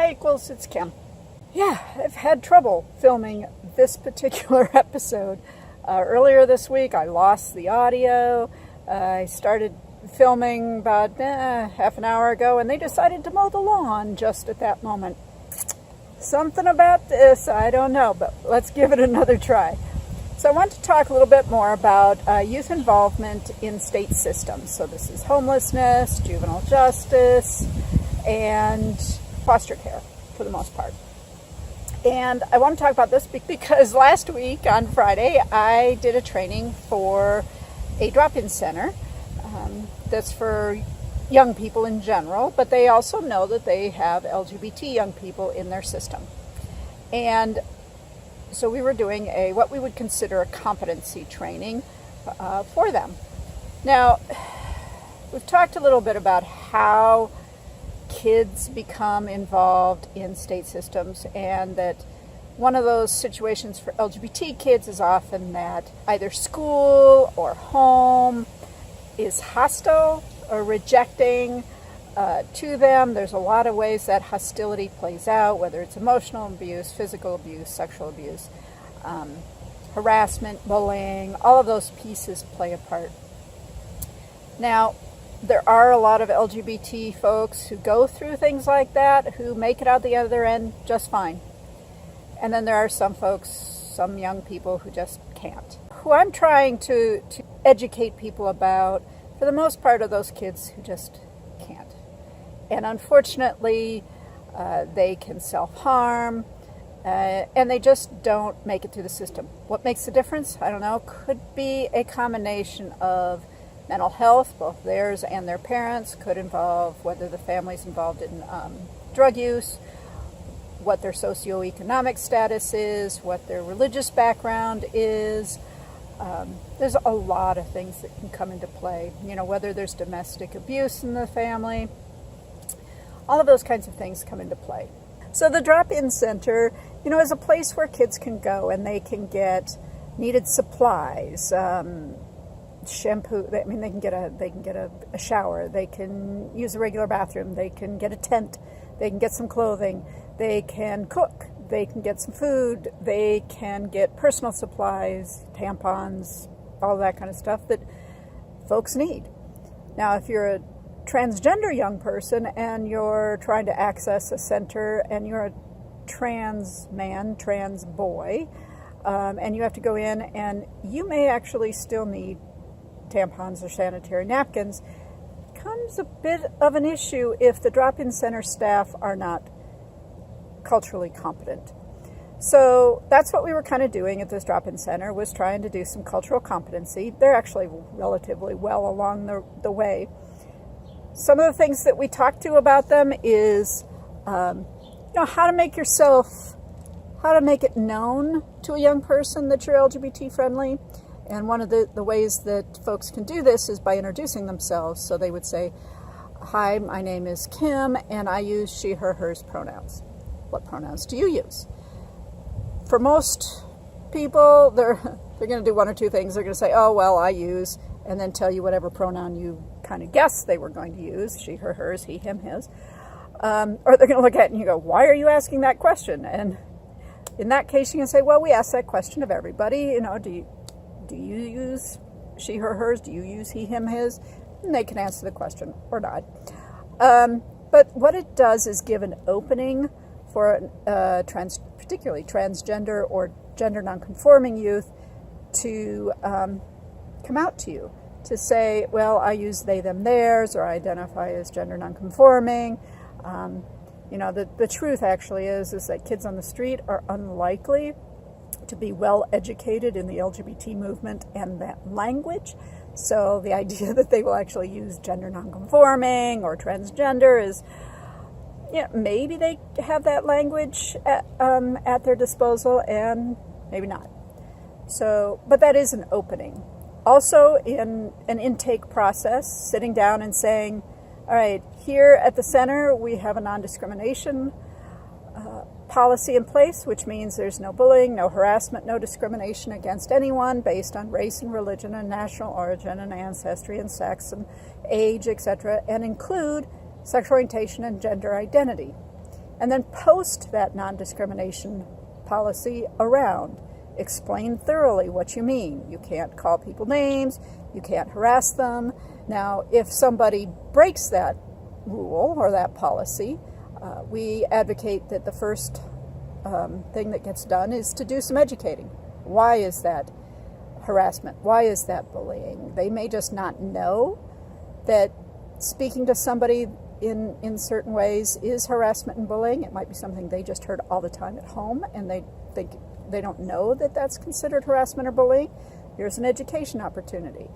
Hi, Equals, it's Kim. Yeah, I've had trouble filming this particular episode. Earlier this week, I lost the audio. I started filming about half an hour ago, and they decided to mow the lawn just at that moment. Something about this, I don't know, but let's give it another try. So I want to talk a little bit more about youth involvement in state systems. So this is homelessness, juvenile justice, and foster care for the most part. And I want to talk about this because last week on Friday, I did a training for a drop-in center that's for young people in general, but they also know that they have LGBT young people in their system. And so we were doing what we would consider a competency training for them. Now, we've talked a little bit about how kids become involved in state systems, and that one of those situations for LGBT kids is often that either school or home is hostile or rejecting to them. There's a lot of ways that hostility plays out, whether it's emotional abuse, physical abuse, sexual abuse, harassment, bullying, all of those pieces play a part. Now, there are a lot of LGBT folks who go through things like that, who make it out the other end just fine. And then there are some folks, some young people who just can't. Who I'm trying to educate people about, for the most part, are those kids who just can't. And unfortunately, they can self-harm, and they just don't make it through the system. What makes the difference? I don't know. Could be a combination of mental health, both theirs and their parents, could involve whether the family's involved in drug use, what their socioeconomic status is, what their religious background is. There's a lot of things that can come into play. You know, whether there's domestic abuse in the family, all of those kinds of things come into play. So the drop-in center, you know, is a place where kids can go and they can get needed supplies, shampoo. I mean, they can get a shower. They can use a regular bathroom. They can get a tent. They can get some clothing. They can cook. They can get some food. They can get personal supplies, tampons, all that kind of stuff that folks need. Now, if you're a transgender young person and you're trying to access a center and you're a trans man, trans boy, and you have to go in, and you may actually still need tampons or sanitary napkins, becomes a bit of an issue if the drop-in center staff are not culturally competent. So that's what we were kind of doing at this drop-in center, was trying to do some cultural competency. They're actually relatively well along the way. Some of the things that we talked to about them is how to make it known to a young person that you're LGBT friendly. And one of the ways that folks can do this is by introducing themselves. So they would say, "Hi, my name is Kim, and I use she, her, hers pronouns." What pronouns do you use? For most people, they're going to do one or two things. They're going to say, "Oh, well, I use," and then tell you whatever pronoun you kind of guessed they were going to use, she, her, hers, he, him, his. Or they're going to look at it and you go, "Why are you asking that question?" And in that case, you can say, "Well, we ask that question of everybody. You know, do you use she, her, hers? Do you use he, him, his?" And they can answer the question or not. But what it does is give an opening for particularly transgender or gender non-conforming youth to come out to you, to say, "Well, I use they, them, theirs," or "I identify as gender non-conforming." The truth actually is that kids on the street are unlikely to be well educated in the LGBT movement and that language. So the idea that they will actually use gender nonconforming or transgender is, maybe they have that language at their disposal, and maybe not. So, but that is an opening. Also, in an intake process, sitting down and saying, "All right, here at the center, we have a non-discrimination policy in place, which means there's no bullying, no harassment, no discrimination against anyone based on race and religion and national origin and ancestry and sex and age, etc., and include sexual orientation and gender identity. and then post that non-discrimination policy around. Explain thoroughly what you mean. You can't call people names, you can't harass them. Now, if somebody breaks that rule or that policy, we advocate that the first thing that gets done is to do some educating. Why is that harassment? Why is that bullying? They may just not know that speaking to somebody in certain ways is harassment and bullying. It might be something they just heard all the time at home, and they don't know that that's considered harassment or bullying. Here's an education opportunity.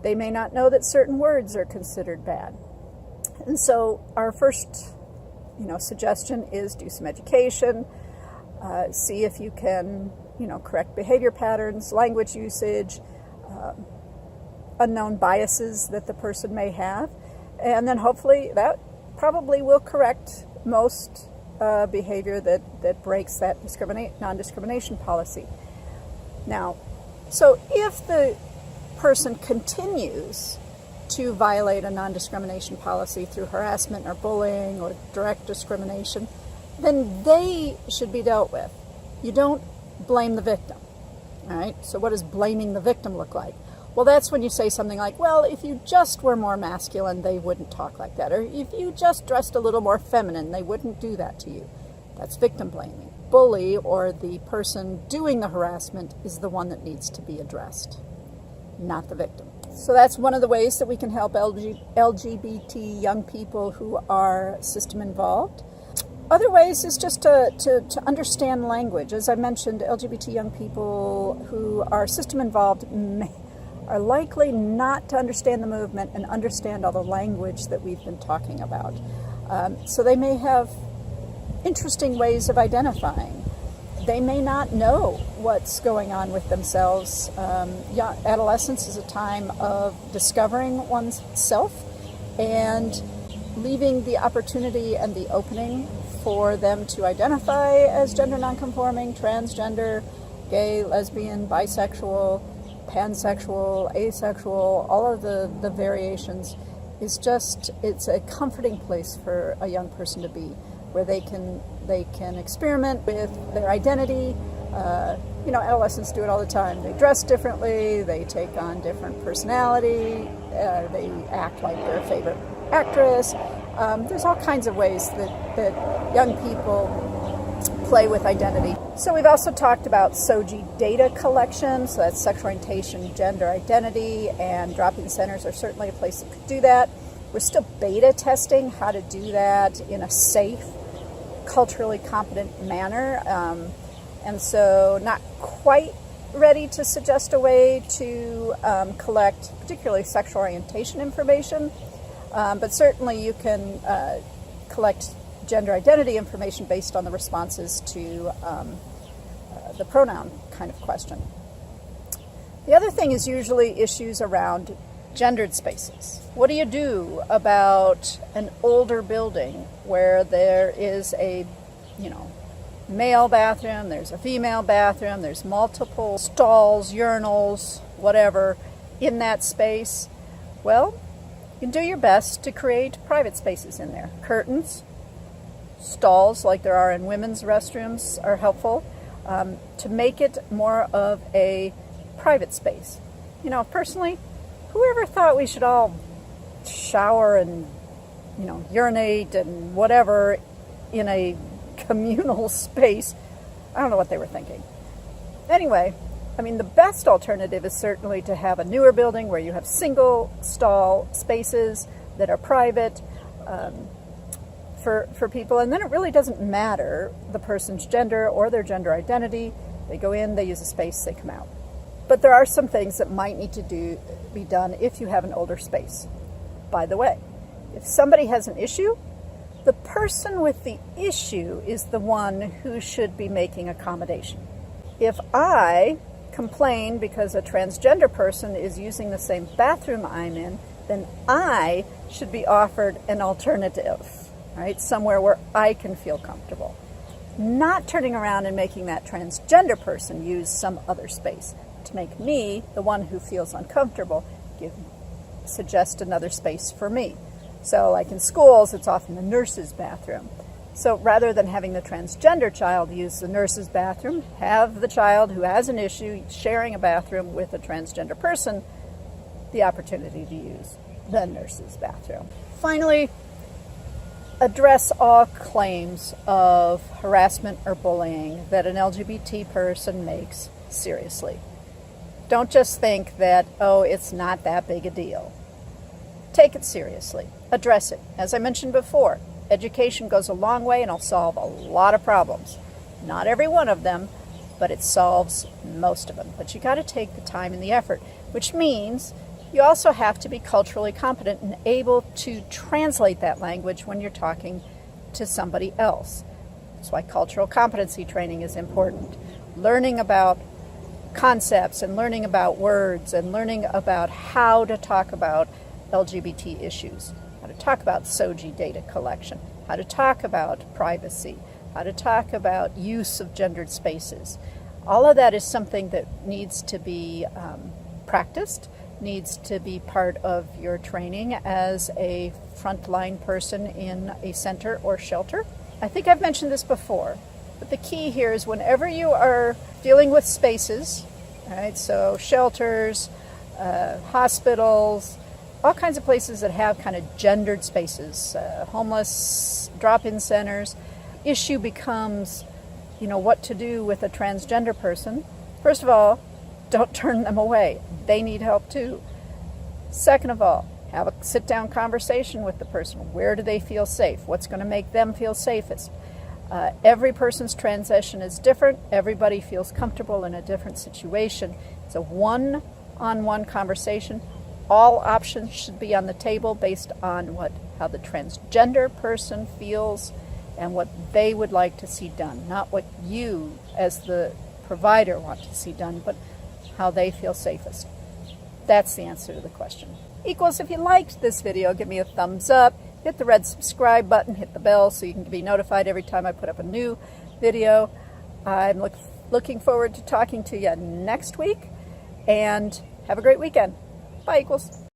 They may not know that certain words are considered bad. And so our first suggestion is do some education, see if you can correct behavior patterns, language usage, unknown biases that the person may have, and then hopefully that probably will correct most behavior that breaks that non-discrimination policy. Now, so if the person continues to violate a non-discrimination policy through harassment or bullying or direct discrimination, then they should be dealt with. You don't blame the victim. All right? So what does blaming the victim look like? Well, that's when you say something like, well, if you just were more masculine, they wouldn't talk like that. Or if you just dressed a little more feminine, they wouldn't do that to you. That's victim blaming. Bully, or the person doing the harassment, is the one that needs to be addressed, not the victim. So that's one of the ways that we can help LGBT young people who are system involved. Other ways is just to understand language. As I mentioned, LGBT young people who are system involved are likely not to understand the movement and understand all the language that we've been talking about. So they may have interesting ways of identifying. They may not know what's going on with themselves. Adolescence is a time of discovering one's self and leaving the opportunity and the opening for them to identify as gender nonconforming, transgender, gay, lesbian, bisexual, pansexual, asexual, all of the variations. It's a comforting place for a young person to be, where they can experiment with their identity. Adolescents do it all the time. They dress differently, they take on different personality, they act like their favorite actress. There's all kinds of ways that young people play with identity. So we've also talked about SOGI data collection, so that's sexual orientation, gender identity, and drop-in centers are certainly a place that could do that. We're still beta testing how to do that in a safe, culturally competent manner, and so not quite ready to suggest a way to collect particularly sexual orientation information, but certainly you can collect gender identity information based on the responses to the pronoun kind of question. The other thing is usually issues around gendered spaces. What do you do about an older building where there is a, male bathroom, there's a female bathroom, there's multiple stalls, urinals, whatever, in that space? Well, you can do your best to create private spaces in there. Curtains, stalls like there are in women's restrooms are helpful to make it more of a private space. Personally, whoever thought we should all shower and, urinate and whatever in a communal space? I don't know what they were thinking. Anyway, the best alternative is certainly to have a newer building where you have single stall spaces that are private for people, and then it really doesn't matter the person's gender or their gender identity. They go in, they use a space, they come out. But there are some things that might need to be done if you have an older space. By the way, if somebody has an issue, the person with the issue is the one who should be making accommodation. If I complain because a transgender person is using the same bathroom I'm in, then I should be offered an alternative, right? Somewhere where I can feel comfortable. Not turning around and making that transgender person use some other space to make me, the one who feels uncomfortable, suggest another space for me. So like in schools, it's often the nurse's bathroom. So rather than having the transgender child use the nurse's bathroom, have the child who has an issue sharing a bathroom with a transgender person the opportunity to use the nurse's bathroom. Finally, address all claims of harassment or bullying that an LGBT person makes seriously. Don't just think that, oh, it's not that big a deal. Take it seriously. Address it. As I mentioned before, education goes a long way and it'll solve a lot of problems. Not every one of them, but it solves most of them. But you got to take the time and the effort, which means you also have to be culturally competent and able to translate that language when you're talking to somebody else. That's why cultural competency training is important. Learning about concepts and learning about words and learning about how to talk about LGBT issues, how to talk about SOGI data collection, how to talk about privacy, how to talk about use of gendered spaces. All of that is something that needs to be practiced, needs to be part of your training as a frontline person in a center or shelter. I think I've mentioned this before, but the key here is whenever you are dealing with spaces, right, so shelters, hospitals, all kinds of places that have kind of gendered spaces, homeless drop-in centers, issue becomes, what to do with a transgender person. First of all, don't turn them away. They need help too. Second of all, have a sit-down conversation with the person. Where do they feel safe? What's going to make them feel safest? Every person's transition is different. Everybody feels comfortable in a different situation. It's a one-on-one conversation. All options should be on the table based on how the transgender person feels and what they would like to see done. Not what you, as the provider, want to see done, but how they feel safest. That's the answer to the question. Equals, if you liked this video, give me a thumbs up, hit the red subscribe button, hit the bell so you can be notified every time I put up a new video. I'm looking forward to talking to you next week, and have a great weekend. Bye, Equals.